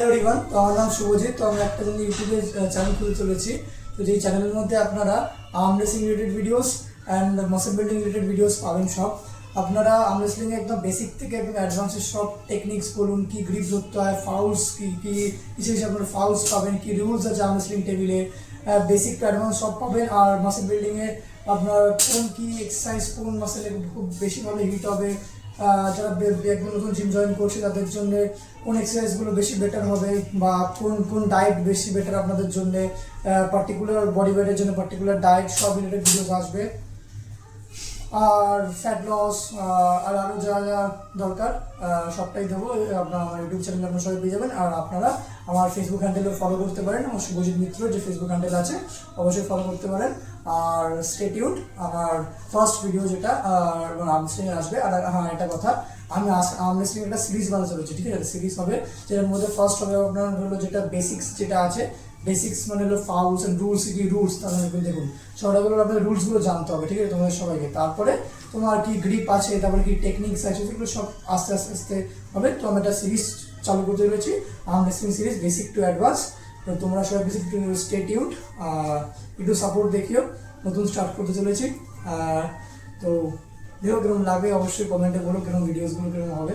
Everyone, তো আমার নাম শুভজিৎ। তো আমি একটা জন্য ইউটিউবে চ্যানেল খুলে চলেছি। তো যেই চ্যানেলের মধ্যে আপনারা arm wrestling related videos and muscle building related videos পাবেন সব। আপনারা আর্ম রেসলিং একদম বেসিক থেকে একদম অ্যাডভান্সের সব টেকনিক্স বলুন, কি গ্রিপ ধরতে হয়, ফাউলস কি কি কিছু কিছু আপনারা ফাউলস পাবেন, কি রুলস আছে আর্ম রেসলিং টেবিলে, বেসিক টু অ্যাডভান্স সব পাবেন। আর মাসল বিল্ডিংয়ে আপনার কোন কি এক্সারসাইজ কোন মাসেলে খুব বেশিভাবে হিট হবে, যারা একদম নতুন জিম জয়েন করছে তাদের জন্য কোন এক্সারসাইজগুলো বেশি বেটার হবে, বা কোন কোন ডায়েট বেশি বেটার আপনাদের জন্য, পার্টিকুলার বডি ওয়েটের জন্য পার্টিকুলার ডায়েট, সব রিলেটেড ভিডিওস আসবে। আর ফ্যাট লস আর আরও যা যা দরকার সবটাই দেবো। আপনার আমার ইউটিউব চ্যানেলে আপনার সবাই পেয়ে যাবেন। আর আপনারা আমার ফেসবুক হ্যান্ডেলও ফলো করতে পারেন। আমার শুভজিৎ মিত্র যে ফেসবুক হ্যান্ডেল আছে অবশ্যই ফলো করতে পারেন। আর স্টে টিউনড, আমার ফার্স্ট ভিডিও যেটা আর্ম রেসলিংয়ে আসবে। আর হ্যাঁ, একটা কথা, আমি আর্ম রেসলিং একটা সিরিজ বানাতে চলেছি, ঠিক আছে? সিরিজ হবে, যেটার মধ্যে ফার্স্ট হবে আপনার হলো যেটা বেসিক্স যেটা আছে, বেসিক্স মানে হলো ফাউলস এন্ড রুলস, কি রুলস তাহলে দেখুন সবগুলো আপনাদের রুলসগুলো জানতে হবে, ঠিক আছে তোমাদের সবাইকে। তারপরে তোমার কি গ্রিপ আছে, তারপরে কি টেকনিক্স আছে, সেগুলো সব আস্তে আস্তে আস্তে হবে। তো আমি একটা সিরিজ চালু করতে চলেছি, arm wrestling series basic to advance. তো তোমরা সবাই বেসিক টু স্টে টিউনড, একটু সাপোর্ট দেখিও। নতুন স্টার্ট করতে চলেছি। তো দেখো কিরকম লাগে, অবশ্যই কমেন্টে বলো কিরকম ভিডিওসগুলো কিরকম হবে।